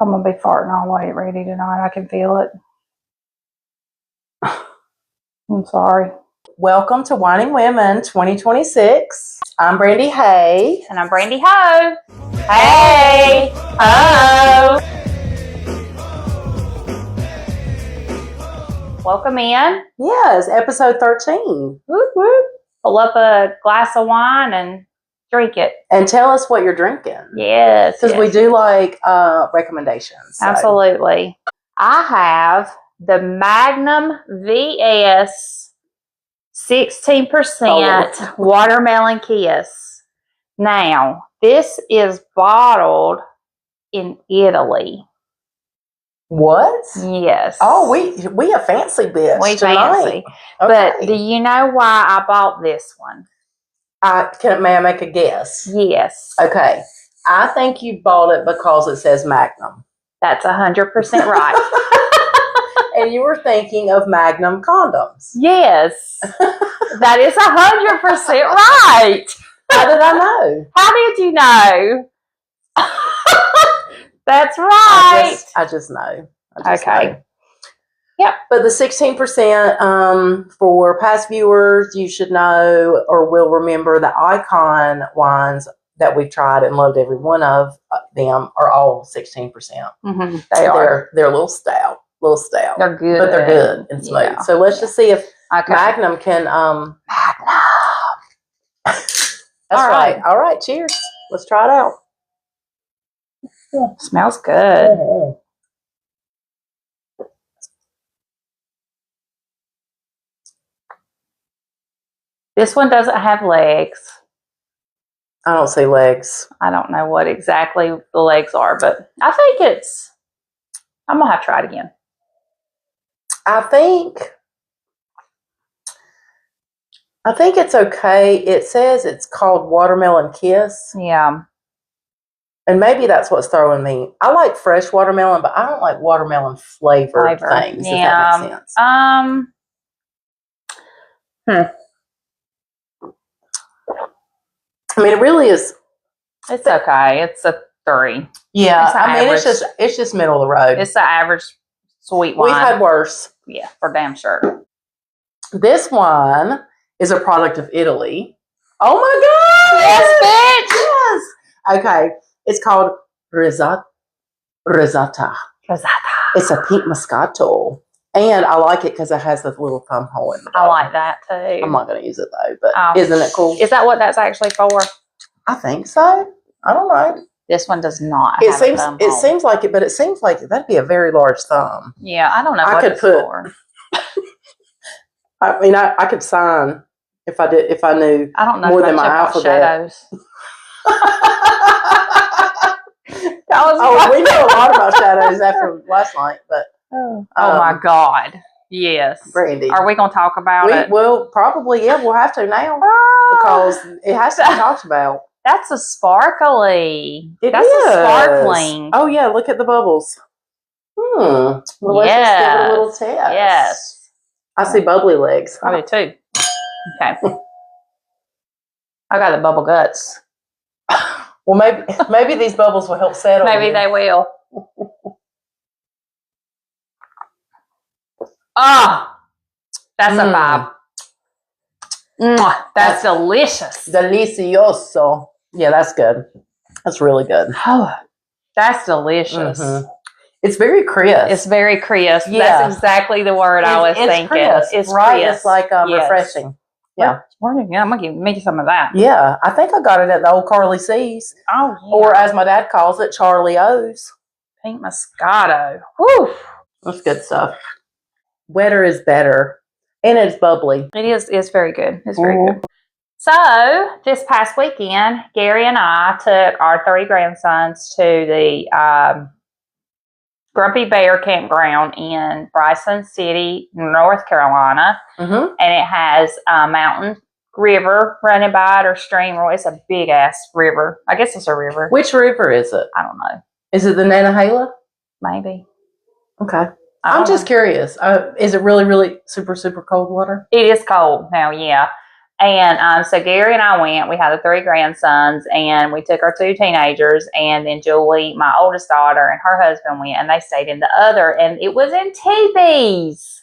I'm going to be farting all the way ready tonight. I can feel it. I'm sorry. Welcome to Whining Women 2026. I'm Brandy Hay. And I'm Brandy Ho. Hey! Ho! Welcome in. Yes, episode 13. Whoop, whoop. Pull up a glass of wine and drink it. And tell us what you're drinking. Yes. Because we do like recommendations. So. Absolutely. I have the Magnum VS 16% Watermelon Kiss. Now, this is bottled in Italy. What? Yes. Oh, we a fancy bitch. We tonight. fancy. Okay. But do you know why I bought this one? May I make a guess? Yes. Okay. I think you bought it because it says Magnum. That's 100% right. And you were thinking of Magnum condoms. Yes. That is 100% right. How did I know? How did you know? That's right. I just know. Okay. Know. Yep. But the 16%, for past viewers, you should know or will remember the Icon wines that we've tried and loved every one of them are all 16%. Mm-hmm. They are. They're a little stout. They're good. But they're good and smooth. Yeah. So let's just see if Magnum can... Magnum. That's right. All right. Cheers. Let's try it out. Smells good. Mm-hmm. This one doesn't have legs. I don't see legs. I don't know what exactly the legs are, but I think I'm going to have to try it again. I think it's okay. It says it's called Watermelon Kiss. Yeah. And maybe that's what's throwing me. I like fresh watermelon, but I don't like watermelon flavored things. Yeah. If that makes sense. I mean, it really is. It's okay. It's a 3. Yeah. I mean, it's just middle of the road. It's the average sweet wine. We've had worse. Yeah, for damn sure. This one is a product of Italy. Oh my God! Yes, bitch! Yes. Okay. It's called Risata. Risata. It's a pink Moscato. And I like it because it has this little thumb hole in it. I like that too. I'm not going to use it though, but isn't it cool? Is that what that's actually for? I think so. I don't know. This one does not. It seems like it, but it seems like that'd be a very large thumb. Yeah, I don't know what it's for. I mean, I could sign if I knew. I don't know more than my alphabet. Shadows. We know a lot about shadows after last night, but oh my God, yes, Brandy, are we going to talk about it? Well, probably, yeah. We'll have to now because it has to be talked about. That's a sparkly. That's a sparkling. Oh yeah, look at the bubbles. Well, let's just give it a little test. Yes, I see bubbly legs. I do too. Okay, I got the bubble guts. Well, maybe these bubbles will help settle. Maybe they will. That's a vibe. That's delicious. Delicioso. Yeah, that's good. That's really good. Oh, that's delicious. Mm-hmm. It's very crisp. It's very crisp. Yeah. That's exactly the word I was thinking. Crisp. It's right. crisp. It's like refreshing. Yeah. Yeah, I'm going to make you some of that. Yeah. I think I got it at the old Carly C's. Oh, yeah. Or as my dad calls it, Charlie O's. Pink Moscato. Whew. That's good stuff. Wetter is better. And it's bubbly. It is. It's very good. It's very good. So, this past weekend, Gary and I took our 3 grandsons to the Grumpy Bear Campground in Bryson City, North Carolina. Mm-hmm. And it has a mountain river running by it, or stream. It's a big-ass river. I guess it's a river. Which river is it? I don't know. Is it the Nantahala? Maybe. Okay. I'm just curious. Is it really, really super, super cold water? It is cold now, yeah. And so Gary and I went. We had the 3 grandsons, and we took our 2 teenagers, and then Julie, my oldest daughter, and her husband went, and they stayed in the other, and it was in teepees.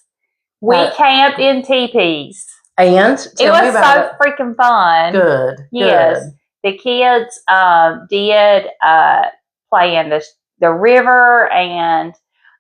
We camped in teepees. And it was so freaking fun. Good. Yes. Good. The kids did play in the river, and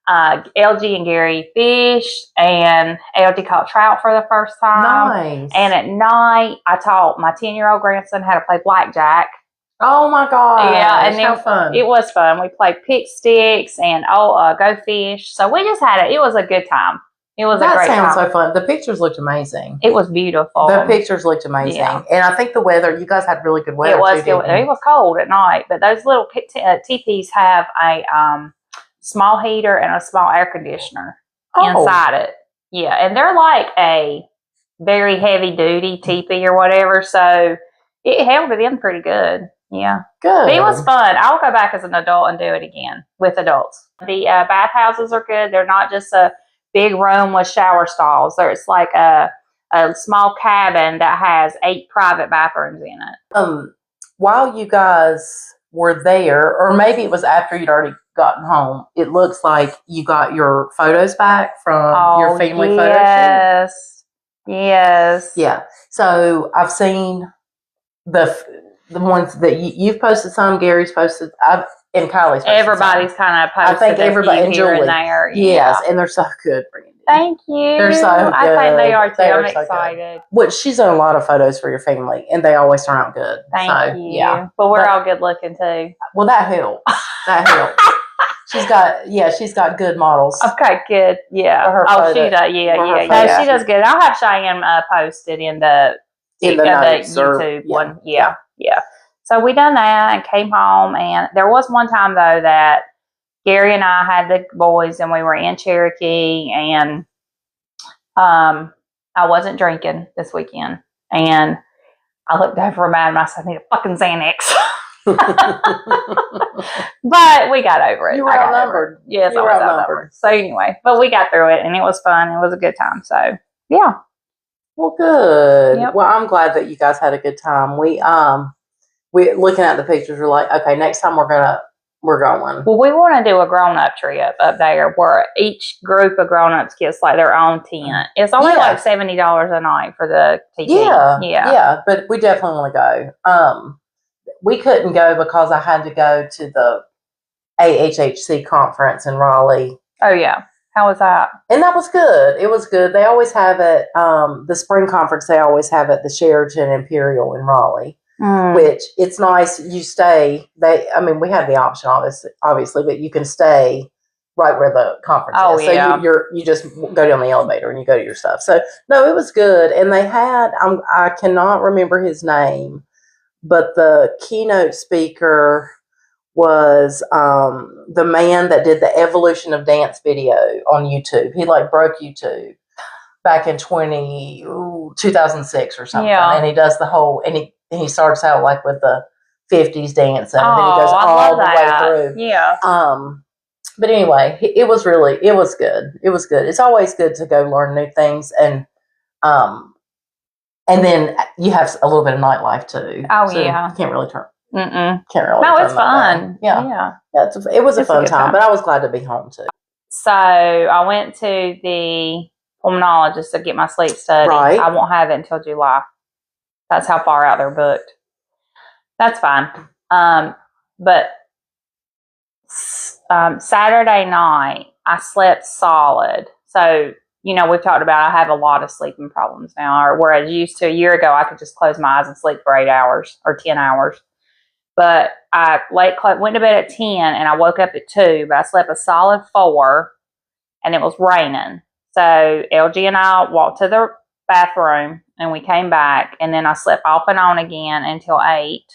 LG and Gary fished, and LG caught trout for the first time. Nice. And at night, I taught my 10-year-old grandson how to play blackjack. Oh my God! Yeah, and how fun! It was fun. We played pick sticks and go fish. So we just had it was a good time. It was a great time. That sounds so fun. The pictures looked amazing. It was beautiful. The pictures looked amazing. Yeah. And I think the weather, you guys had really good weather. It was good. It was cold at night, but those little teepees have a small heater and a small air conditioner inside it. Yeah, and they're like a very heavy duty teepee or whatever, so it held it in pretty good. Yeah. Good. But it was fun. I'll go back as an adult and do it again with adults. The bathhouses are good. They're not just a big room with shower stalls. It's like a small cabin that has 8 private bathrooms in it. While you guys were there, or maybe it was after you'd already gotten home, it looks like you got your photos back from your family photo shoot. Yes. Yeah. So I've seen the ones that you've posted, some Gary's posted, and Kylie's posted. Everybody's kind of posted. I think everybody and Julie in there. Yes, and they're so good, Brandy. Thank you. They're so good. I think they are too. I'm excited. Well, she's done a lot of photos for your family, and they always turn out good. Thank you. Yeah, but we're all good looking too. Well, that helps. That helps. She's got good models. Okay, good. Yeah. She does. Yeah. No, she does good. I'll have Cheyenne posted in the YouTube one. Yeah. So we done that and came home, and there was one time though that Gary and I had the boys, and we were in Cherokee, and I wasn't drinking this weekend, and I looked over at Madam and I said, I need a fucking Xanax. But we got over it. You were outnumbered. Yes, I was outnumbered. So anyway, but we got through it, and it was fun. It was a good time. So yeah. Well, good. Yep. Well, I'm glad that you guys had a good time. We looking at the pictures, we're like, okay, next time we're going. Well, we want to do a grown-up trip up there where each group of grown-ups gets like their own tent. It's only like $70 a night for the TV. Yeah. But we definitely want to go. We couldn't go because I had to go to the AHHC conference in Raleigh. Oh yeah, how was that? And that was good. It was good. They always have it. The spring conference they always have at the Sheraton Imperial in Raleigh. Which it's nice. You stay. We have the option, obviously, but you can stay right where the conference is. So you just go down the elevator and you go to your stuff. So no, it was good. And they had. I cannot remember his name, but the keynote speaker was the man that did the Evolution of Dance video on YouTube. He broke YouTube back in 2006 or something. Yeah. And he does the whole and he starts out with the 50s dancing, and then he goes all the way through. Yeah. But anyway, it was good. It was good. It's always good to go learn new things, and then you have a little bit of nightlife too. Oh so yeah. You can't really turn. Can't really. No, it's fun. Yeah. It was a fun time, but I was glad to be home too. So I went to the pulmonologist to get my sleep study. Right. I won't have it until July. That's how far out they're booked. That's fine. But Saturday night, I slept solid. So, we've talked about I have a lot of sleeping problems now, whereas used to a year ago, I could just close my eyes and sleep for 8 hours or 10 hours. But I went to bed at 10 and I woke up at 2, but I slept a solid 4 and it was raining. So LG and I walked to the bathroom and we came back, and then I slept off and on again until 8.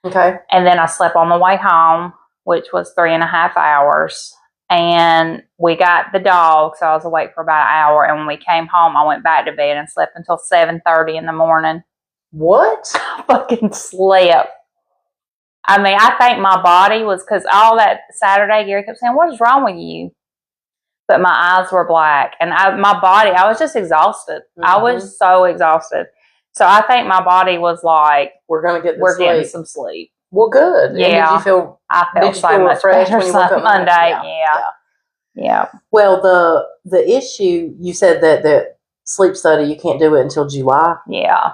Okay. And then I slept on the way home, which was 3.5 hours. And we got the dog, so I was awake for about an hour. And when we came home, I went back to bed and slept until 7:30 in the morning. What? I fucking slept. I think my body was, because all that Saturday, Gary kept saying, what is wrong with you? But my eyes were black, and my body, I was just exhausted. Mm-hmm. I was so exhausted. So I think my body was like, we're going to get getting some sleep. Well, good. Yeah. And did you feel? I felt so much better Monday. Yeah. Well, the issue you said that the sleep study you can't do it until July. Yeah.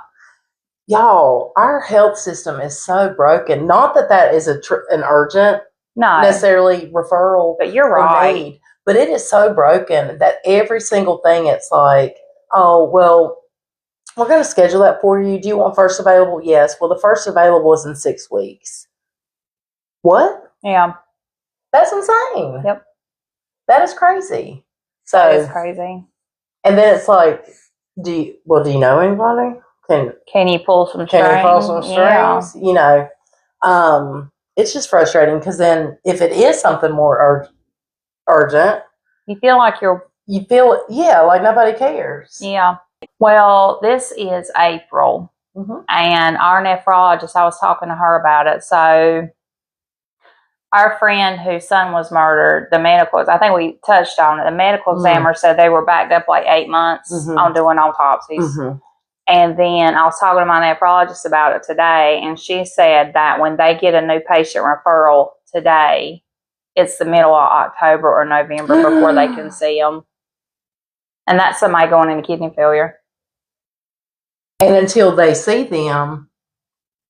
Y'all, our health system is so broken. Not that is an urgent necessarily referral, but you're right. Need, but it is so broken that every single thing it's like, oh well, we're going to schedule that for you. Do you want first available? Yes. Well, the first available is in 6 weeks. What? Yeah. That's insane. Yep. That is crazy. So that is crazy. And then it's like, do you know anybody? Can you pull some strings? Can you pull some strings? Yeah. It's just frustrating because then if it is something more urgent, you feel like like nobody cares. Yeah. Well, this is April, and our nephrologist, I was talking to her about it. So our friend whose son was murdered, I think we touched on it. The medical examiner said they were backed up like 8 months on doing autopsies. And then I was talking to my nephrologist about it today, and she said that when they get a new patient referral today, it's the middle of October or November before they can see them. And that's somebody going into kidney failure. And until they see them,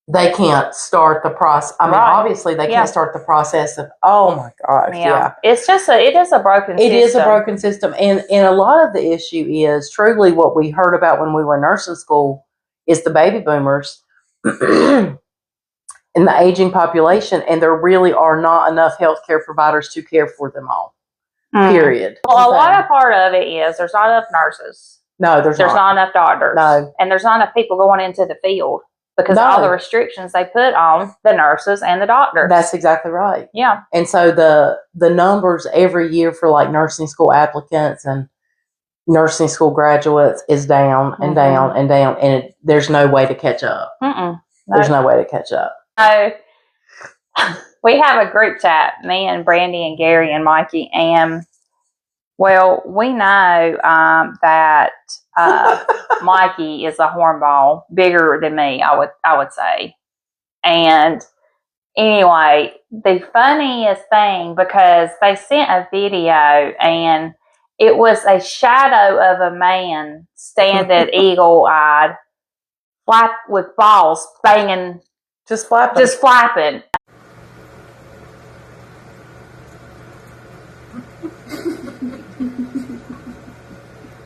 they can't start the process. I mean, obviously, they can't start the process of, oh my gosh, It's just it is a broken system. It is a broken system. And a lot of the issue is truly what we heard about when we were in nursing school is the baby boomers and the aging population. And there really are not enough healthcare providers to care for them all. Period. Well, a lot of part of it is there's not enough nurses. No, there's not enough doctors. No. And there's not enough people going into the field because all the restrictions they put on the nurses and the doctors. That's exactly right. Yeah. And so the numbers every year for like nursing school applicants and nursing school graduates is down and down and down. And there's no way to catch up. No. There's no way to catch up. So we have a group chat, me and Brandy and Gary and Mikey, and well, we know that Mikey is a hornball, bigger than me, I would say. And anyway, the funniest thing, because they sent a video and it was a shadow of a man standing eagle-eyed, with balls banging, just flapping.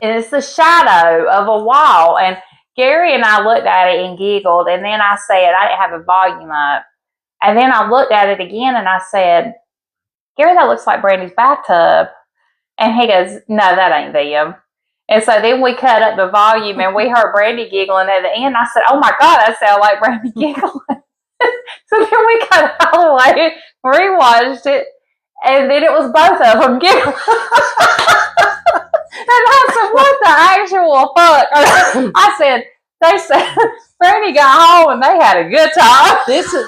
And it's the shadow of a wall. And Gary and I looked at it and giggled. And then I said, I didn't have a volume up. And then I looked at it again and I said, Gary, that looks like Brandy's bathtub. And he goes, no, that ain't them. And so then we cut up the volume and we heard Brandy giggling at the end. I said, oh my God, that sounds like Brandy giggling. So then we cut all the way, rewatched it, and then it was both of them giggling. And I said, what the actual fuck? I said, they said, Brandy got home and they had a good time. This is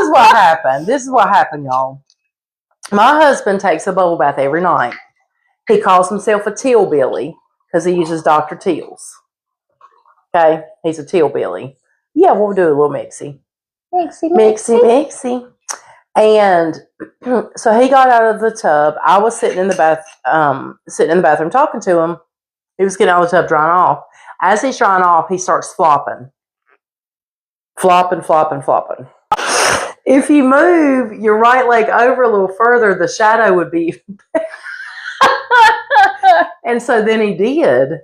what happened. This is what happened, y'all. My husband takes a bubble bath every night. He calls himself a Tillbilly because he uses Dr. Teal's. Okay? He's a Tillbilly. Yeah, we'll do a little mixy. Mixy. And so he got out of the tub. I was sitting in the bathroom talking to him. He was getting out of the tub, drying off. As he's drying off, he starts flopping. Flopping. If you move your right leg over a little further, the shadow would be. And so then he did.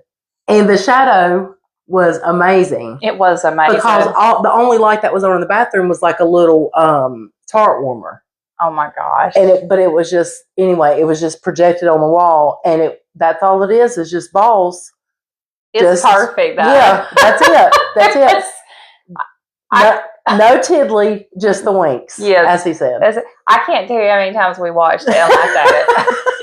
And the shadow was amazing. It was amazing. Because the only light that was on in the bathroom was like a little tart warmer. Oh my gosh. But it was just, anyway, it was just projected on the wall. And that's all it is just balls. It's perfect, though. Yeah, that's it. No tiddly, just the winks. Yes. As he said. I can't tell you how many times we watched it and laughed at it.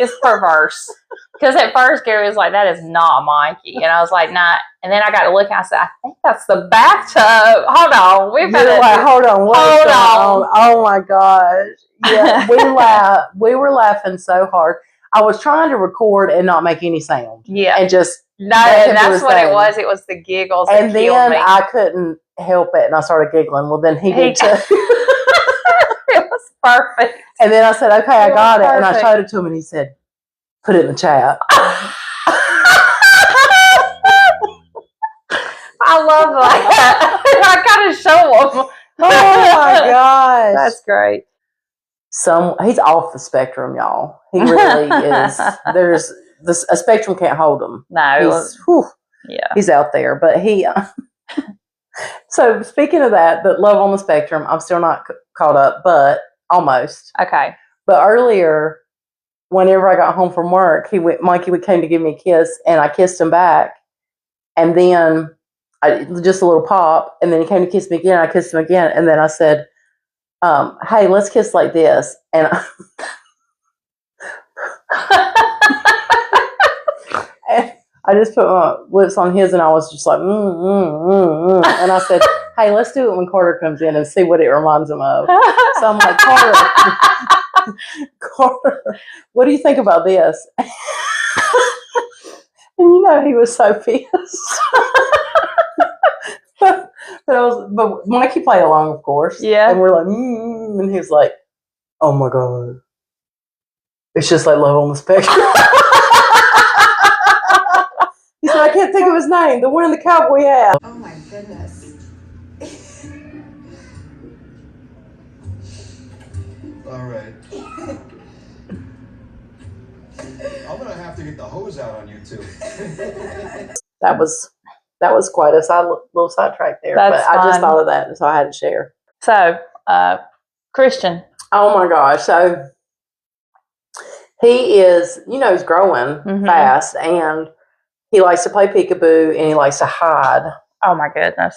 It's perverse. Because at first Gary was like, that is not Mikey. And I was like, nah. And then I got to look and I said, I think that's the bathtub. Hold on. Hold on. Hold on. Oh my gosh. Yeah, we were laughing so hard. I was trying to record and not make any sound. Yeah. And just no, that's what it was. It was the giggles. And then me. I couldn't help it, and I started giggling. Well, then he did too. It was perfect. And then I said, "Okay, I got it," and I showed it to him, and he said, "Put it in the chat." I love that. I gotta show him. Oh my gosh, that's great. He's off the spectrum, y'all. He really is. There's a spectrum can't hold him. No, he's out there. But he. So speaking of that, the love on the spectrum, I'm still not caught up, but almost. Okay. But earlier, whenever I got home from work, Mikey came to give me a kiss, and I kissed him back, and then just a little pop, and then he came to kiss me again. I kissed him again, and then I said, "Hey, let's kiss like this." And I just put my lips on his, and I was just like, and I said, "Hey, let's do it when Carter comes in and see what it reminds him of." So I'm like, Carter, what do you think about this? And he was so pissed. But Mikey played along, of course. Yeah. And we're like, and he was like, "Oh my God. It's just like love on the spectrum." He said, "I can't think of his name. The one in the cowboy hat." Oh my goodness. All right. I'm gonna have to get the hose out on you two. That was quite a little sidetrack there. That's but fun. I just thought of that, so I had to share. So, Christian. Oh my gosh. So he is, he's growing fast, and he likes to play peekaboo, and he likes to hide. Oh my goodness.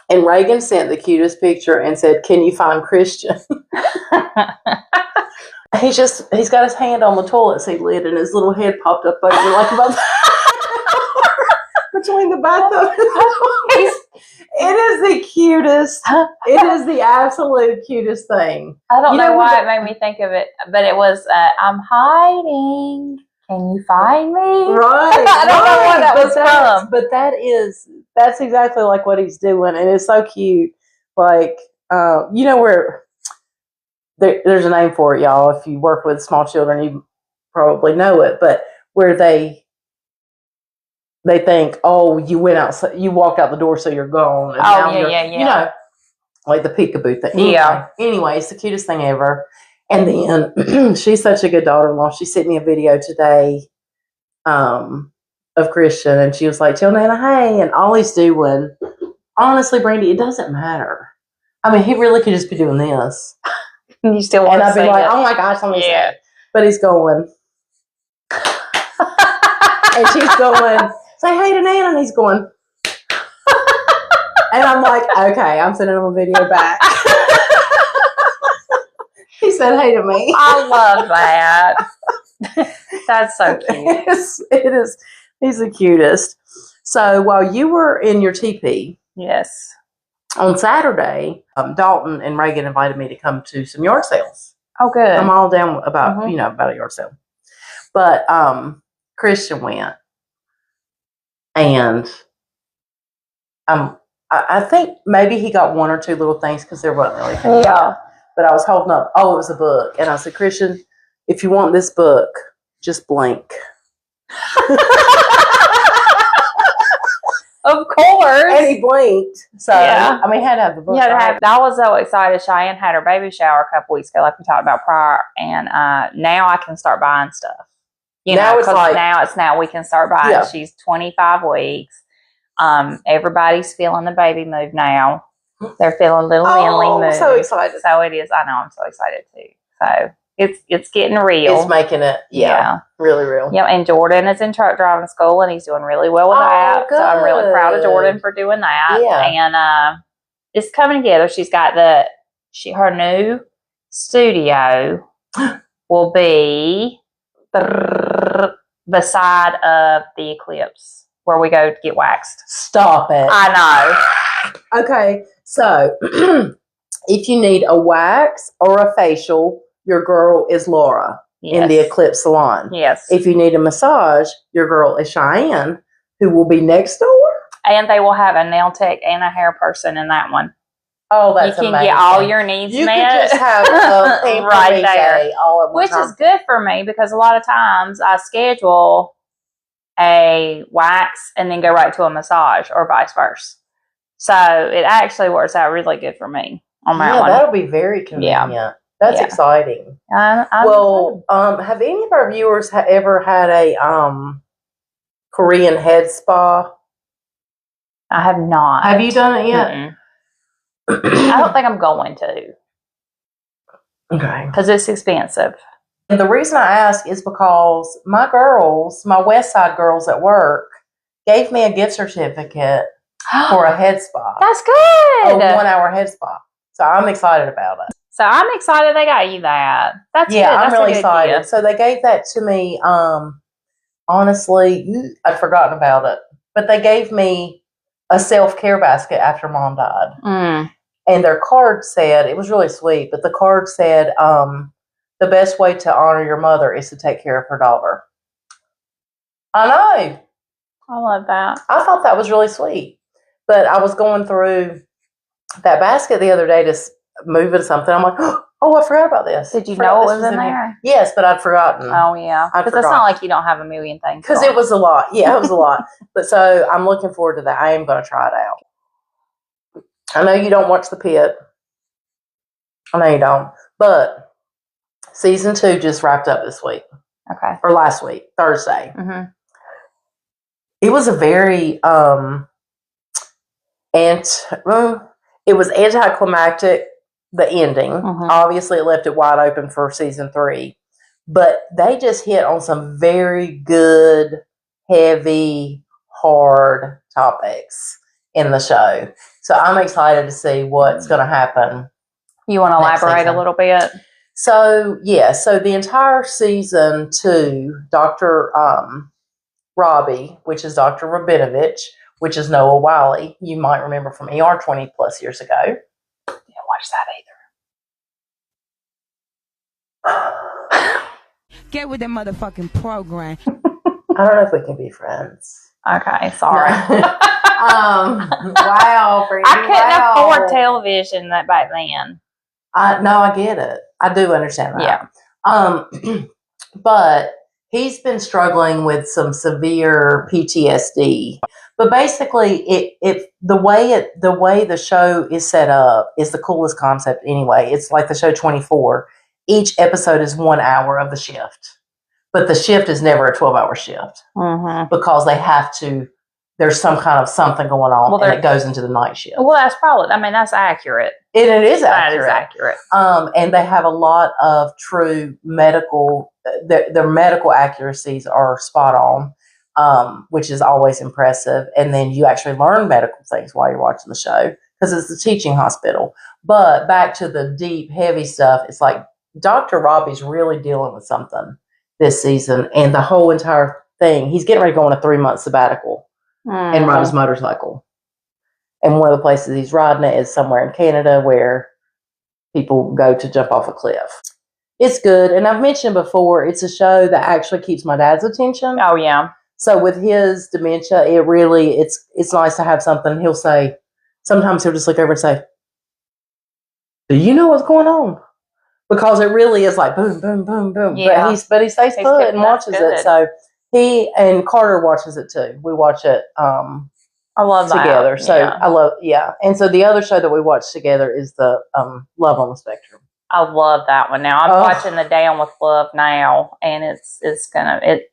And Reagan sent the cutest picture and said, "Can you find Christian?" He's got his hand on the toilet seat lid, and his little head popped up over like about between the bathtub. It is the cutest. It is the absolute cutest thing. I don't know why it made me think of it, but it was, I'm hiding. Can you find me? Right. I don't know where that was from. But that's exactly like what he's doing, and it's so cute. Like, where there's a name for it, y'all. If you work with small children, you probably know it. But where they think, "Oh, you went out, you walked out the door, so you're gone." And yeah. Like the peekaboo thing. Anyway, it's the cutest thing ever. And then she's such a good daughter-in-law. She sent me a video today of Christian, and she was like, "Tell Nana, hey," and all he's doing. Honestly, Brandy, it doesn't matter. I mean, he really could just be doing this. You still want to I'd be like, "Oh my gosh, let me say it." But he's going. And she's going, "Say hey to Nana," and he's going. And I'm like, "Okay, I'm sending him a video back." He said hey to me. I love that. That's so cute. It is. He's the cutest. So while you were in your teepee, yes, on Saturday, Dalton and Reagan invited me to come to some yard sales. Oh, good. I'm all down about about a yard sale, but Christian went, and I think maybe he got one or two little things because there wasn't really anything. Yeah. But I was holding up, it was a book. And I said, "Christian, if you want this book, just blink." Of course. And he blinked. So, I mean, had to have the book. I was so excited. Cheyenne had her baby shower a couple weeks ago, like we talked about prior. And now I can start buying stuff. Now we can start buying. Yeah. She's 25 weeks. Everybody's feeling the baby move now. They're feeling little Lindley move. I'm so excited. So it is. I know. I'm so excited too. So it's getting real. It's making it, really real. Yeah, and Jordan is in truck driving school, and he's doing really well with that. Good. So I'm really proud of Jordan for doing that. Yeah. And it's coming together. She's got her new studio will be beside of the Eclipse where we go to get waxed. Stop it. I know. Okay, so if you need a wax or a facial, your girl is Laura. in the Eclipse Salon. Yes. If you need a massage, your girl is Cheyenne, who will be next door. And they will have a nail tech and a hair person in that one. Oh, that's you can amazing. get all your needs you met. You could just have a right there, all at one which time. is good for me because a lot of times I schedule a wax and then go right to a massage or vice versa. So it actually works out really good for me on that one. That'll be very convenient. Yeah. That's exciting. Have any of our viewers ever had a Korean head spa? I have not. Have you done it yet? Mm-mm. I don't think I'm going to. Okay. Because it's expensive. And the reason I ask is because my West Side girls at work, gave me a gift certificate for a head spa. That's good. A 1-hour head spa. So I'm excited about it. So I'm excited they got you that. That's good. I'm really excited. Gift. So they gave that to me. Honestly, I'd forgotten about it. But they gave me a self-care basket after Mom died. Mm. And their card said, it was really sweet, but the card said, the best way to honor your mother is to take care of her daughter. I know. I love that. I thought that was really sweet. But I was going through that basket the other day to moving something. I'm like, oh, I forgot about this. Did you know it was in there? Here. Yes, but I'd forgotten. Oh, yeah. Because it's not like you don't have a million things. Because it was a lot. Yeah, it was a lot. But so I'm looking forward to that. I am going to try it out. I know you don't watch The Pit. I know you don't. But season 2 just wrapped up this week. Okay. Or last week, Thursday. Mm-hmm. It was a very it was anticlimactic, the ending. Mm-hmm. Obviously, it left it wide open for season 3. But they just hit on some very good, heavy, hard topics in the show. So I'm excited to see what's going to happen. You want to elaborate a little bit? So, so the entire season 2, Dr. Robbie, which is Dr. Rabinovich, which is Noah Wiley, you might remember from ER 20 plus years ago. Didn't watch that either. Get with the motherfucking program. I don't know if we can be friends. Okay, sorry. Wow, Brandy, I couldn't afford television back then. No, I get it. I do understand that. Yeah. But he's been struggling with some severe PTSD. But basically, the way the show is set up is the coolest concept anyway. It's like the show 24. Each episode is 1 hour of the shift. But the shift is never a 12-hour shift. Mm-hmm. Because they have to, there's some kind of something going on, and it goes into the night shift. Well, that's probably, that's accurate. It is accurate. That is accurate. And they have a lot of true medical, their medical accuracies are spot on, which is always impressive. And then you actually learn medical things while you're watching the show because it's a teaching hospital. But back to the deep, heavy stuff, it's like Dr. Robbie's really dealing with something this season, and the whole entire thing, he's getting ready to go on a 3-month sabbatical and ride his motorcycle. And one of the places he's riding it is somewhere in Canada where people go to jump off a cliff. It's good. And I've mentioned before, it's a show that actually keeps my dad's attention. Oh, yeah. So with his dementia, it's nice to have something. He'll say, sometimes he'll just look over and say, do you know what's going on? Because it really is like boom, boom, boom, boom. Yeah. But he stays put and watches it. So he and Carter watches it too. We watch it I love together. That. So I love, And so the other show that we watch together is the Love on the Spectrum. I love that one. Now I'm watching the Down with Love now, and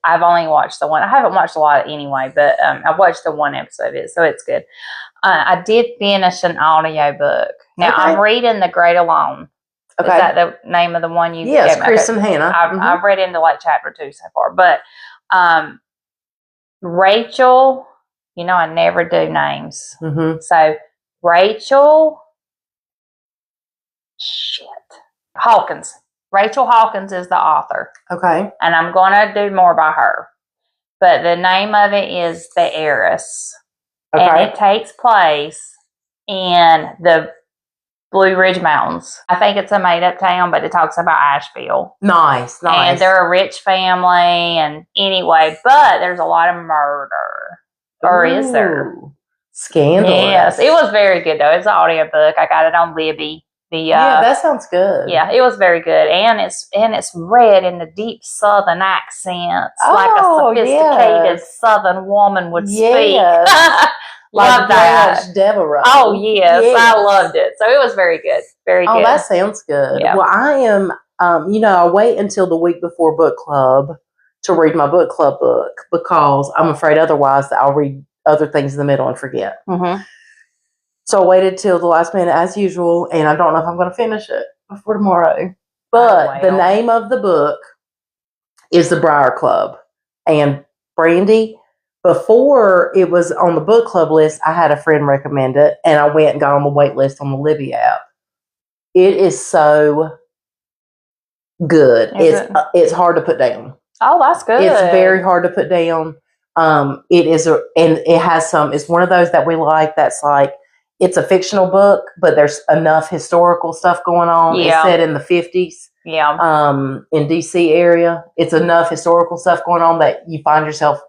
I've only watched the one. I haven't watched a lot anyway, but I watched the one episode of it, so it's good. I did finish an audio book. Now I'm reading The Great Alone. Okay. Is that the name of the one you? Yes, Chris and Hannah. I've read into like chapter 2 so far, but Rachel. I never do names. Mm-hmm. So Rachel Hawkins. Rachel Hawkins is the author. Okay. And I'm going to do more by her. But the name of it is The Heiress. Okay. And it takes place in the Blue Ridge Mountains. I think it's a made-up town, but it talks about Asheville. Nice. And they're a rich family, and anyway, but there's a lot of murder. Or is there? Scandalous. Yes, it was very good though. It's an audiobook. I got it on Libby. Yeah, that sounds good. Yeah, it was very good, and it's read in the deep Southern accents, like a sophisticated Southern woman would speak. Love that. Devereaux. Oh yes, I loved it. So it was very good. Very good. Oh, that sounds good. Yeah. Well, I am. I wait until the week before book club to read my book club book because I'm afraid otherwise that I'll read other things in the middle and forget. Mm-hmm. So I waited till the last minute as usual, and I don't know if I'm going to finish it before tomorrow. But the name of the book is The Briar Club. And Brandy, before it was on the book club list, I had a friend recommend it, and I went and got on the wait list on the Libby app. It is so good. It's hard to put down. Oh, that's good. It's very hard to put down. It is, and it has some. It's one of those that we like. That's like it's a fictional book, but there's enough historical stuff going on. Yeah. It's set in the 50s. Yeah. In DC area, it's enough historical stuff going on that you find yourself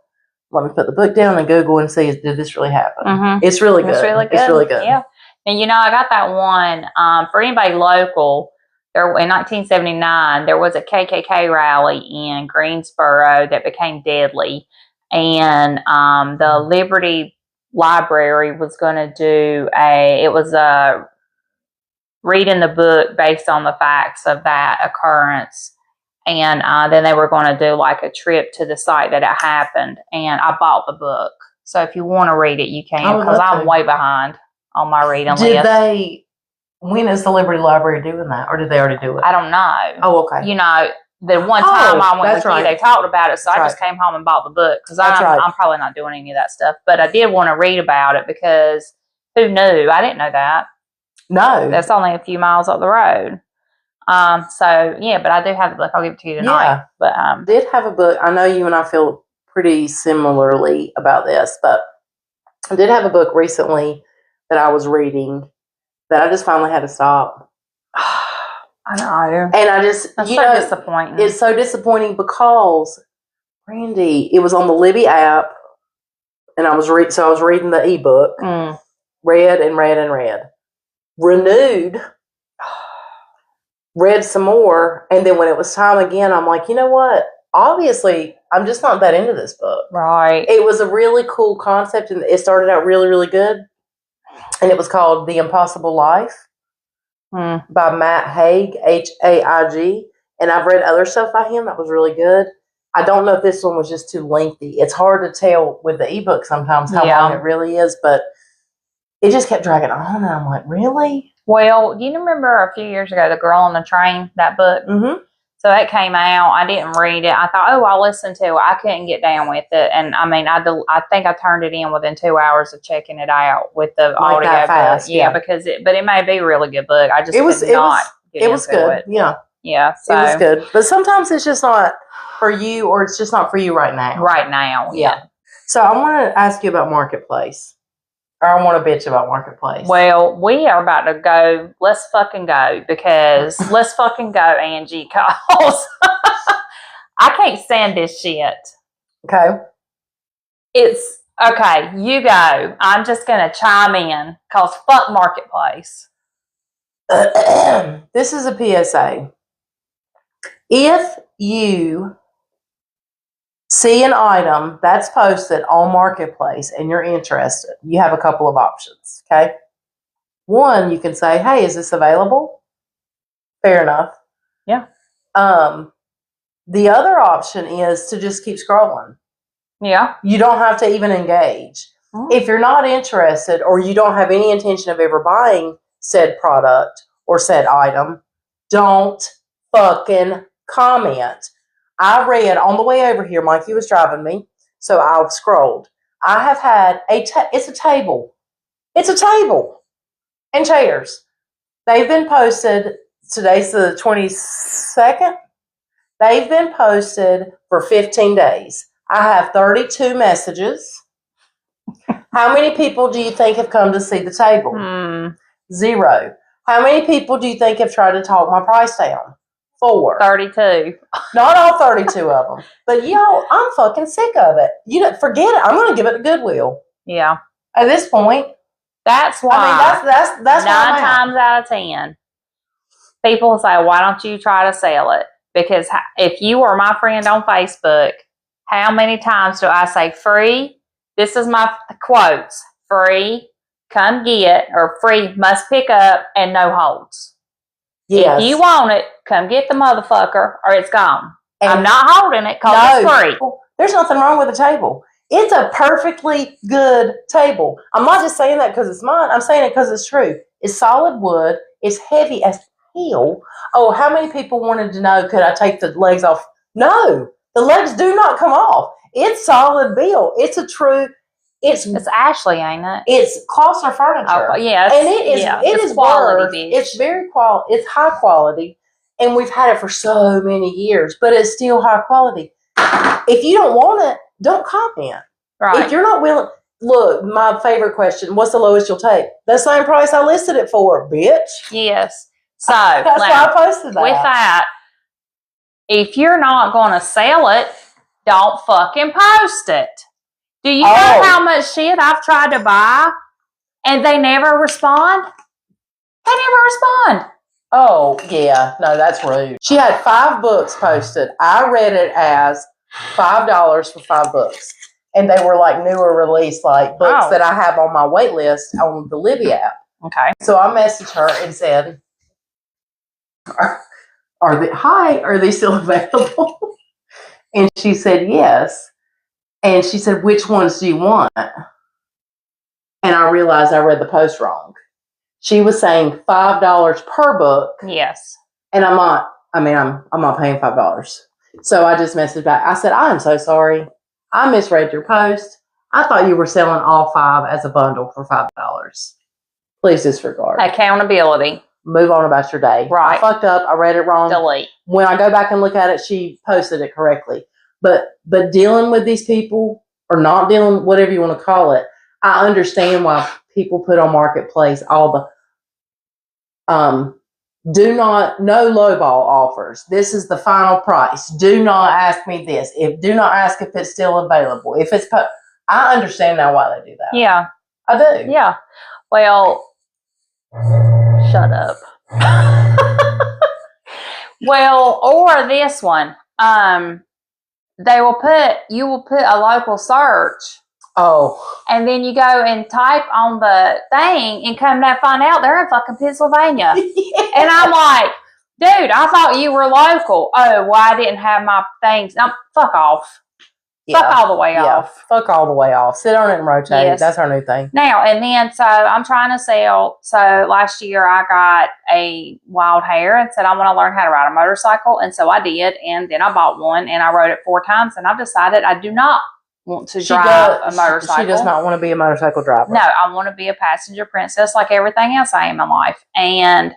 wanting to put the book down and Google and see, did this really happen? Mm-hmm. It's really good. It's really good. It's really good. Yeah. And I got that one for anybody local. There in 1979, there was a KKK rally in Greensboro that became deadly, and the Liberty Library was going to do a reading the book based on the facts of that occurrence, and then they were going to do like a trip to the site that it happened, and I bought the book. So if you want to read it, you can, because I'm way behind on my reading list. When is the Liberty Library doing that, or did they already do it? I don't know. Oh, okay. The one time I went with you, they talked about it, so I just came home and bought the book, because I'm probably not doing any of that stuff. But I did want to read about it, because who knew? I didn't know that. No. That's only a few miles up the road. So, yeah, but I do have the book. I'll give it to you tonight. Yeah. But did have a book. I know you and I feel pretty similarly about this, but I did have a book recently that I was reading that I just finally had to stop. I know. And I just, That's so disappointing. It's so disappointing because, Randy, it was on the Libby app, and I was reading the ebook, read and read and read. Renewed, read some more, and then when it was time again, I'm like, you know what? Obviously, I'm just not that into this book. Right. It was a really cool concept, and it started out really, really good. And it was called The Impossible Life by Matt Haig, Haig. And I've read other stuff by him that was really good. I don't know if this one was just too lengthy. It's hard to tell with the ebook sometimes how long it really is, but it just kept dragging on. And I'm like, really? Well, do you remember a few years ago, The Girl on the Train, that book? Mm-hmm. So it came out. I didn't read it. I thought, I'll listen to it. I couldn't get down with it. And I mean, I think I turned it in within 2 hours of checking it out with the audio book. Yeah, because it may be a really good book. I just could not get into it. It was good. Yeah. Yeah. So. It was good. But sometimes it's just not for you, or it's just not for you right now. Right now. Yeah. So I want to ask you about Marketplace. Or I want to bitch about Marketplace. Well, we are about to go. Let's fucking go, because let's fucking go, Angie, because I can't stand this shit. Okay. It's okay. You go. I'm just going to chime in, because fuck Marketplace. This is a PSA. If you see an item that's posted on Marketplace and you're interested, you have a couple of options, okay? One, you can say, hey, is this available? Fair enough. Yeah. The other option is to just keep scrolling. Yeah. You don't have to even engage. If you're not interested, or you don't have any intention of ever buying said product or said item, don't fucking comment. I read on the way over here, Mikey was driving me, so I scrolled. I have had it's a table. It's a table and chairs. They've been posted, today's the 22nd. They've been posted for 15 days. I have 32 messages. How many people do you think have come to see the table? 0. How many people do you think have tried to talk my price down? 4. 32. Not all 32 of them. But y'all, I'm fucking sick of it. You know, forget it. I'm going to give it to Goodwill. Yeah. At this point. That's why. I mean, that's 9 times out of 10, people say, why don't you try to sell it? Because if you are my friend on Facebook, how many times do I say free? This is my quotes. Free, come get, or free, must pick up, and no holds. Yes. If you want it, come get the motherfucker, or it's gone. And I'm not holding it because it's free. There's nothing wrong with the table. It's a perfectly good table. I'm not just saying that because it's mine. I'm saying it because it's true. It's solid wood. It's heavy as hell. Oh, how many people wanted to know, could I take the legs off? No, the legs do not come off. It's solid built. It's a true. It's Ashley, ain't it? It's Closer furniture. Oh, yes. And it is. Yeah, it is quality. It's very quality. It's high quality, and we've had it for so many years. But it's still high quality. If you don't want it, don't comment. Right. If you're not willing, look. My favorite question: what's the lowest you'll take? The same price I listed it for, bitch. Yes. So that's why I posted that. With that, if you're not going to sell it, don't fucking post it. Do you know how much shit I've tried to buy and they never respond? They never respond. Oh, yeah. No, that's rude. She had 5 books posted. I read it as $5 for 5 books. And they were like newer release, like books that I have on my wait list on the Libby app. Okay. So I messaged her and said, are they still available? And she said, yes. And she said, which ones do you want? And I realized I read the post wrong. She was saying $5 per book. Yes. And I'm not paying $5. So I just messaged back. I said, I am so sorry. I misread your post. I thought you were selling all 5 as a bundle for $5. Please disregard. Accountability. Move on about your day. Right. I fucked up. I read it wrong. Delete. When I go back and look at it, she posted it correctly. But dealing with these people, or not dealing, whatever you want to call it, I understand why people put on Marketplace all the no lowball offers. This is the final price. Do not ask me this. Do not ask if it's still available. If it's I understand now why they do that. Yeah. I do. Yeah. Well, shut up. Well, or this one. You will put a local search. Oh. And then you go and type on the thing and come to find out they're in fucking Pennsylvania. Yeah. And I'm like, dude, I thought you were local. Oh, well, I didn't have my things. No, fuck off. Yeah. Fuck all the way off. Fuck all the way off. Sit on it and rotate. Yes. That's our new thing. Now, and then, so I'm trying to sell. So last year I got a wild hair and said, I want to learn how to ride a motorcycle. And so I did. And then I bought one and I rode it 4 times. And I've decided I do not want to drive a motorcycle. She does not want to be a motorcycle driver. No, I want to be a passenger princess like everything else I am in life. And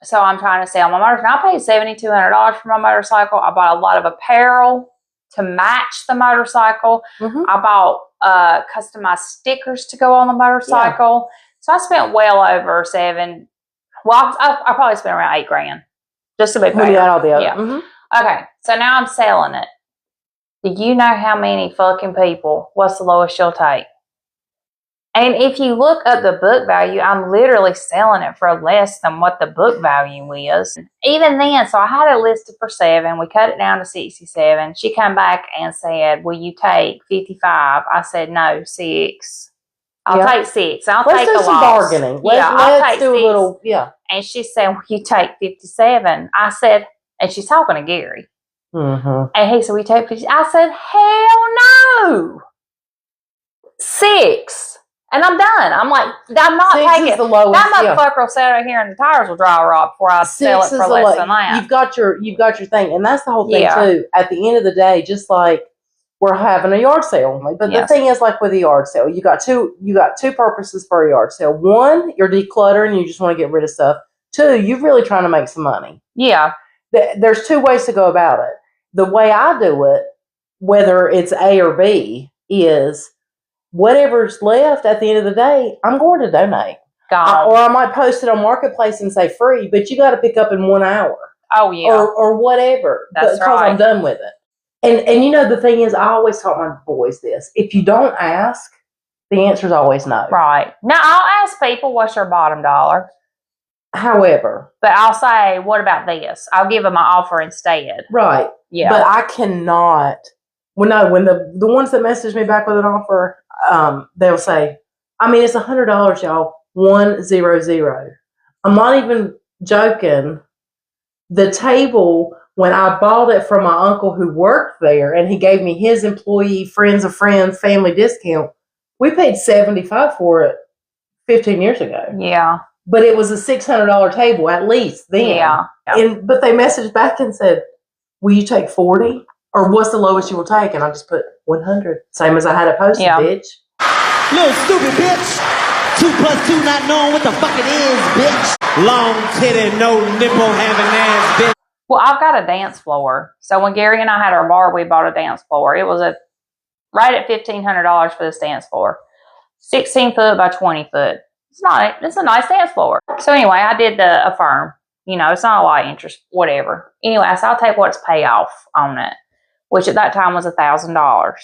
so I'm trying to sell my motorcycle. I paid $7,200 for my motorcycle. I bought a lot of apparel to match the motorcycle. Mm-hmm. I bought customized stickers to go on the motorcycle. Yeah. So I spent well over $7,000. Well, I probably spent around $8,000 just to be fair. Yeah, yeah. Mm-hmm. Okay, so now I'm selling it. Do you know how many fucking people? What's the lowest you'll take? And if you look up the book value, I'm literally selling it for less than what the book value is. Even then, so I had it listed for $7. We cut it down to $67. She came back and said, will you take $55? I said, no, $6. I'll take $6. Let's take do some bargaining. Let's do $6. A little, yeah. And she said, will you take $57? I said, and she's talking to Gary. Mm-hmm. And he said, we take $50. I said, hell no. $6. And I'm done. I'm like, I'm not taking it. That motherfucker will sit out here and the tires will dry rot before I sell it for less than that. You've got your thing. And that's the whole thing too. At the end of the day, just like we're having a yard sale. But the thing is, like with a yard sale, you got two purposes for a yard sale. One, you're decluttering, you just want to get rid of stuff. 2, you're really trying to make some money. Yeah. There's 2 ways to go about it. The way I do it, whether it's A or B, is whatever's left at the end of the day, I'm going to donate. gone. Or I might post it on Marketplace and say free, but you got to pick up in 1 hour. Oh, yeah. Or whatever. That's because right. I'm done with it. And you know, the thing is, I always taught my boys this. If you don't ask, the answer is always no. Right. Now, I'll ask people what's their bottom dollar. However. But I'll say, what about this? I'll give them an offer instead. Right. Yeah. But I cannot. When the ones that message me back with an offer, they'll say, I mean, it's $100, y'all. 100. I'm not even joking. The table, when I bought it from my uncle who worked there, and he gave me his employee, friends of friends, family discount, we paid $75 for it 15 years ago. Yeah. But it was a $600 table at least then. Yeah. But they messaged back and said, will you take 40? Or what's the lowest you will take? And I just put 100. Same as I had it posted, bitch. Little stupid bitch. 2 + 2 not knowing what the fuck it is, bitch. Long titty, no nipple having ass, bitch. Well, I've got a dance floor. So when Gary and I had our bar, we bought a dance floor. It was right at $1,500 for this dance floor. 16 foot by 20 foot. It's a nice dance floor. So anyway, I did the Affirm. You know, it's not a lot of interest, whatever. Anyway, so I'll take what's payoff on it, which at that time was $1,000.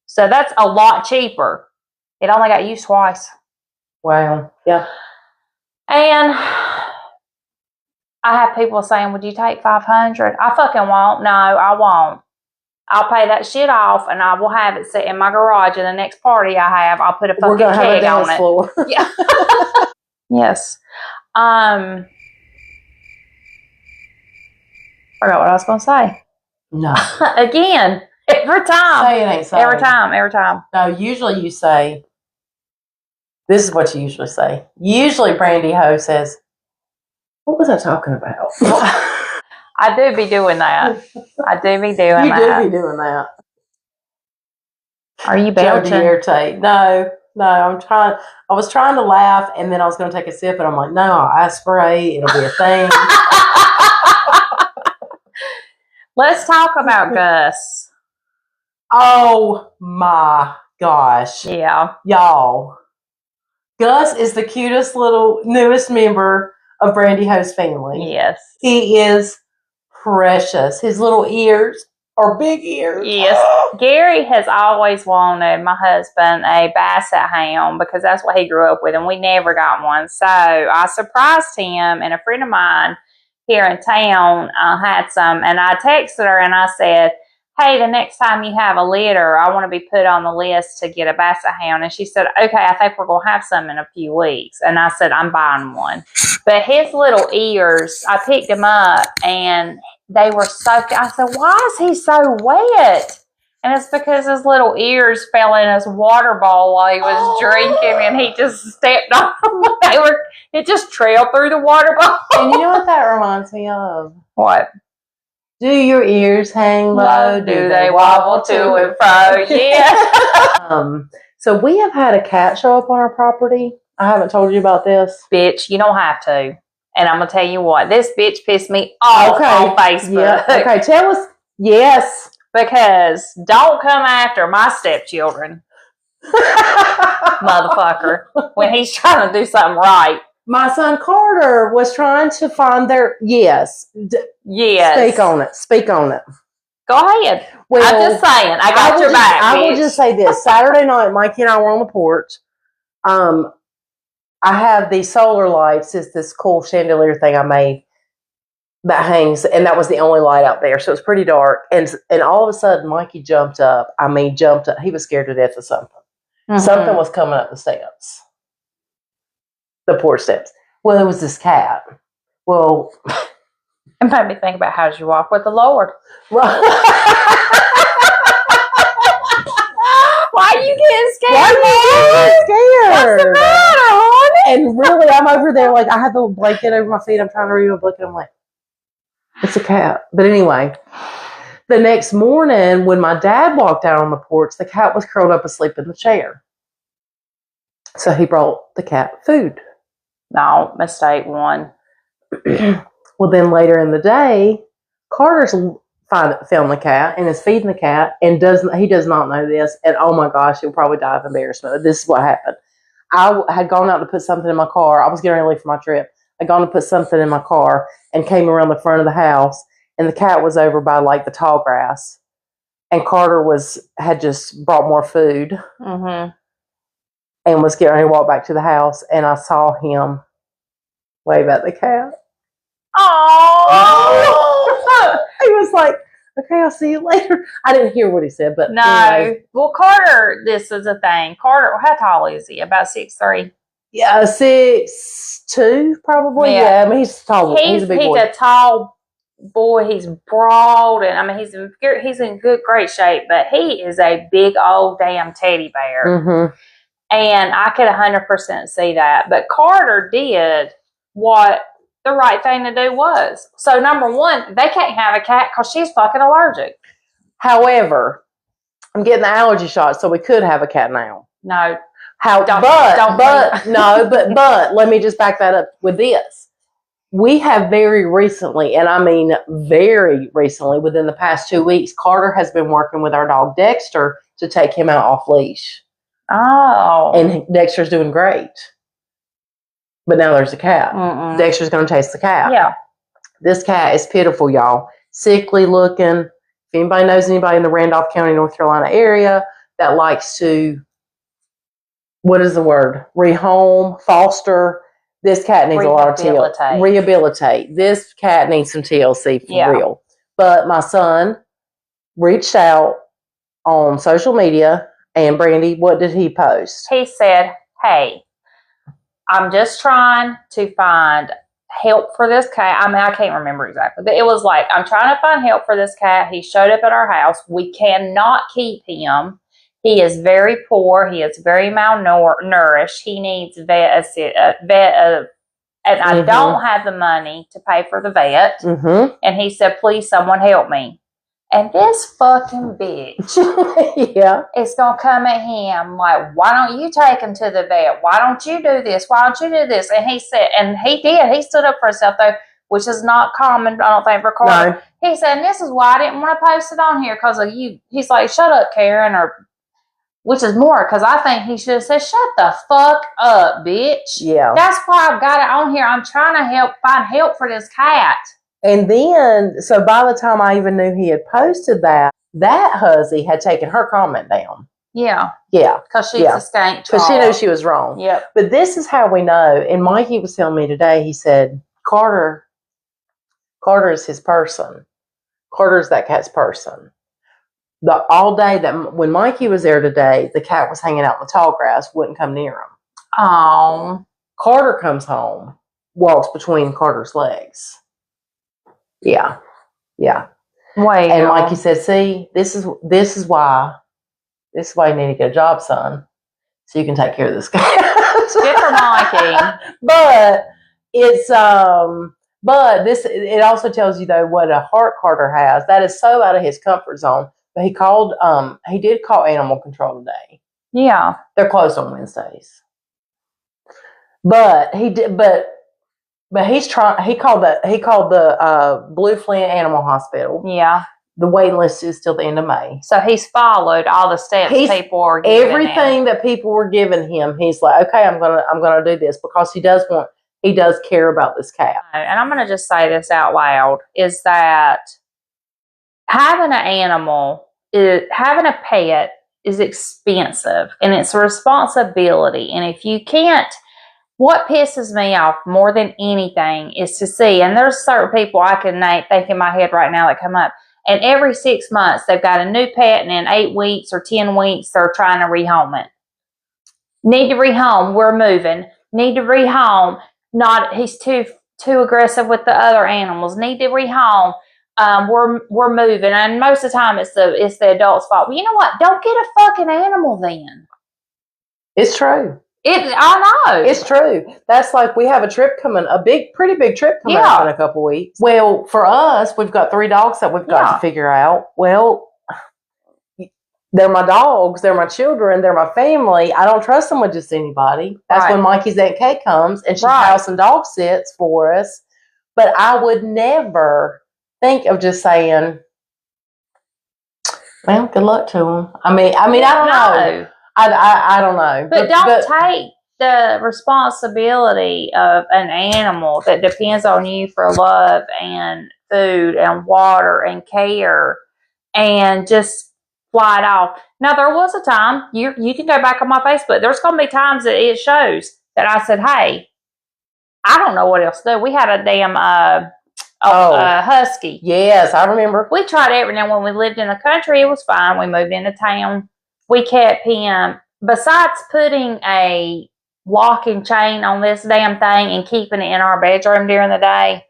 So that's a lot cheaper. It only got used twice. Wow. Yeah. And I have people saying, would you take $500? I fucking won't. No, I won't. I'll pay that shit off and I will have it sit in my garage, and the next party I have, I'll put a fucking keg on it. Floor. Yeah. Yes. Forgot what I was going to say. No. Again, every time. Say it ain't so. Every time. No, usually you say, this is what you usually say. Usually Brandy Ho says, what was I talking about? I do be doing that. I do be doing You that. do be doing that. Are you Joe belching? irritate. No, I was trying to laugh, and then I was going to take a sip, and I'm like, no, I'll aspirate. It'll be a thing. Let's talk about Gus. Oh my gosh. Yeah. Y'all. Gus is the cutest little newest member of Brandy Ho's family. Yes. He is precious. His little ears are big ears. Yes. Gary has always wanted, my husband, a basset hound because that's what he grew up with, and we never got one. So I surprised him, and a friend of mine here in town had some, and I texted her and I said, hey, the next time you have a litter, I want to be put on the list to get a basset hound. And she said, okay, I think we're going to have some in a few weeks. And I said, I'm buying one. But his little ears, I picked him up and they were soaked. I said, why is he so wet? And it's because his little ears fell in his water bowl while he was drinking, and he just stepped on them. It just trailed through the water bowl. And you know what that reminds me of? What? Do your ears hang low? Do they wobble to and fro? Yeah. So we have had a cat show up on our property. I haven't told you about this. Bitch, you don't have to. And I'm going to tell you what. This bitch pissed me off on Facebook. Yeah. Okay, tell us. Yes. Because don't come after my stepchildren. Motherfucker. When he's trying to do something right. My son Carter was trying to find their... Yes. Yes. Speak on it. Go ahead. Well, I'm just saying. I got your back, I will bitch. just say this. Saturday night, Mikey and I were on the porch. I have these solar lights. It's this cool chandelier thing I made that hangs, and that was the only light out there. So it's pretty dark. And all of a sudden, Mikey jumped up. He was scared to death of something. Mm-hmm. Something was coming up the steps. The porch steps. Well, it was this cat. Well, it made me think about how you walk with the Lord. Right. Why are you getting scared? Why are you getting scared? What's the matter, honey? And really, I'm over there like I have the blanket over my feet. I'm trying to read my book, and I'm like, it's a cat. But anyway, the next morning when my dad walked out on the porch, the cat was curled up asleep in the chair. So he brought the cat food. No, mistake one. Well, then later in the day, Carter's found the cat and is feeding the cat, and he does not know this. And oh my gosh, he'll probably die of embarrassment. This is what happened. I had gone out to put something in my car. I was getting ready to leave for my trip. I'd gone to put something in my car and came around the front of the house, and the cat was over by like the tall grass, and Carter had just brought more food and was getting ready to walk back to the house, and I saw him wave at the cat. Oh, he was like, "Okay, I'll see you later." I didn't hear what he said, but no. anyway. Well, Carter, this is a thing. Carter, how tall is he? About 6'3"? Yeah, 6'2", probably. Yeah, I mean he's tall. He's a big boy. He's a tall boy. He's broad, and I mean he's in great shape. But he is a big old damn teddy bear, and I could 100% see that. But Carter did what the right thing to do was. So number one, they can't have a cat because she's fucking allergic. However, I'm getting the allergy shot, so we could have a cat now. No. But let me just back that up with this. We have very recently, and I mean very recently, within the past 2 weeks, Carter has been working with our dog Dexter to take him out off leash. Oh. And Dexter's doing great. But now there's a cat. Dexter's going to chase the cat. Yeah. This cat is pitiful, y'all. Sickly looking. If anybody knows anybody in the Randolph County, North Carolina area that likes to, what is the word? Rehome, foster. This cat needs a lot of TLC. Rehabilitate. This cat needs some TLC for real. But my son reached out on social media, and Brandy, what did he post? He said, "Hey, I'm just trying to find help for this cat." I mean, I can't remember exactly, but it was like, "I'm trying to find help for this cat. He showed up at our house. We cannot keep him. He is very poor. He is very malnourished. He needs and I don't have the money to pay for the vet." And he said, "Please, someone help me." And this fucking bitch is going to come at him like, "Why don't you take him to the vet? Why don't you do this? Why don't you do this?" And he said, and he did. He stood up for himself, though, which is not common, I don't think, for Carter. No. He said, and this is why I didn't want to post it on here, because of you. He's like, "Shut up, Karen," or which is more, because I think he should have said, "Shut the fuck up, bitch." Yeah. That's why I've got it on here. I'm trying to find help for this cat. And then, so by the time I even knew he had posted that hussy had taken her comment down. Yeah. Yeah. Because she's a skank. Because she knew she was wrong. Yep. But this is how we know. And Mikey was telling me today, he said, Carter is his person. Carter's that cat's person. All day when Mikey was there today, the cat was hanging out in the tall grass, wouldn't come near him. Oh. Carter comes home, walks between Carter's legs. Yeah. Yeah. Wait. And Mikey said, "See, this is why you need to get a job, son, so you can take care of this cat." Good for Mikey. But it's it also tells you though what a heart Carter has. That is so out of his comfort zone. But he did call animal control today. Yeah. They're closed on Wednesdays. But he did But he called the Blue Flint Animal Hospital. Yeah. The waiting list is till the end of May. So he's followed all the steps people are giving everything that people were giving him. He's like, "Okay, I'm gonna do this," because he does care about this cat. And I'm gonna just say this out loud: is that having having a pet is expensive, and it's a responsibility. And if you can't. What pisses me off more than anything is to see, and there's certain people I can think in my head right now that come up, and every 6 months they've got a new pet, and in 8 weeks or 10 weeks they're trying to rehome it. Need to rehome, we're moving. Need to rehome, he's too aggressive with the other animals. Need to rehome, we're moving, and most of the time it's the adult's fault. Well, you know what? Don't get a fucking animal then. It's true. I know. It's true. That's like we have a trip coming, pretty big trip coming up in a couple weeks. Well, for us, we've got 3 dogs that we've got to figure out. Well, they're my dogs, they're my children, they're my family. I don't trust them with just anybody. That's when Mikey's Aunt Kate comes and she house and dog sits for us. But I would never think of just saying, "Well, good luck to them." I mean, I don't know. I don't know. But the responsibility of an animal that depends on you for love and food and water and care and just fly it off. Now, there was a time, you can go back on my Facebook, there's going to be times that it shows that I said, hey, I don't know what else to do. We had a damn husky. Yes, I remember. We tried everything. Now, when we lived in the country, it was fine. We moved into town. We kept him, besides putting a locking chain on this damn thing and keeping it in our bedroom during the day,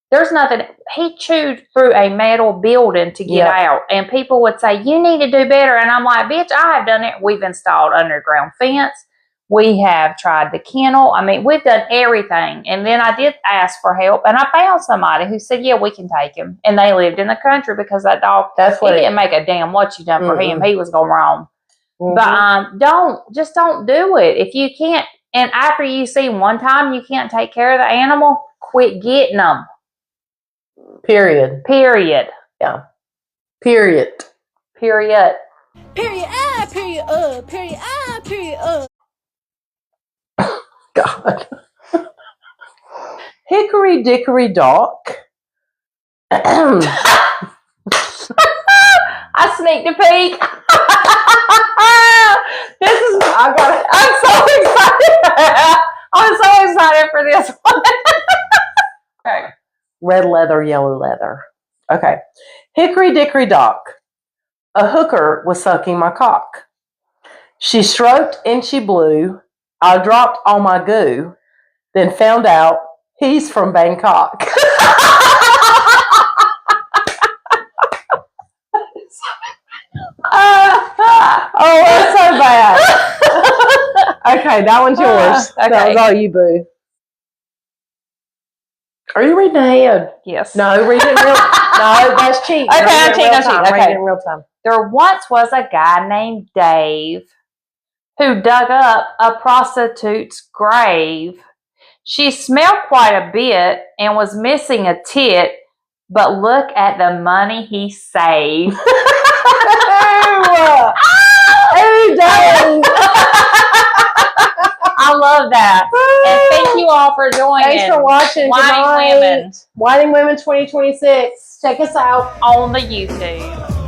there's nothing. He chewed through a metal building to get out, and people would say, you need to do better. And I'm like, bitch, I have done it. We've installed underground fence. We have tried the kennel. I mean, we've done everything. And then I did ask for help, and I found somebody who said, yeah, we can take him. And they lived in the country because that dog, that's what he didn't make a damn what you done for him. He was going wrong. But don't do it. If you can't, and after you see one time you can't take care of the animal, quit getting them. Period. Yeah. Period. Period. Period. God. Hickory dickory dock. I sneaked a peek. I'm so excited for this one. Okay. Red leather, yellow leather. Okay. Hickory dickory dock. A hooker was sucking my cock. She stroked and she blew. I dropped all my goo. Then found out he's from Bangkok. Oh, that's so bad. Okay, that one's yours. Okay. That was all you, boo. Are you reading ahead? Yes. No, read it in real. No, that's cheap. Okay, I'm cheating. Read Okay. it in real time. There once was a guy named Dave who dug up a prostitute's grave. She smelled quite a bit and was missing a tit, but look at the money he saved. Oh, Dave. I love that. And thank you all for joining. Thanks for watching. Whining Women. Whining Women 2026. Check us out On the YouTube.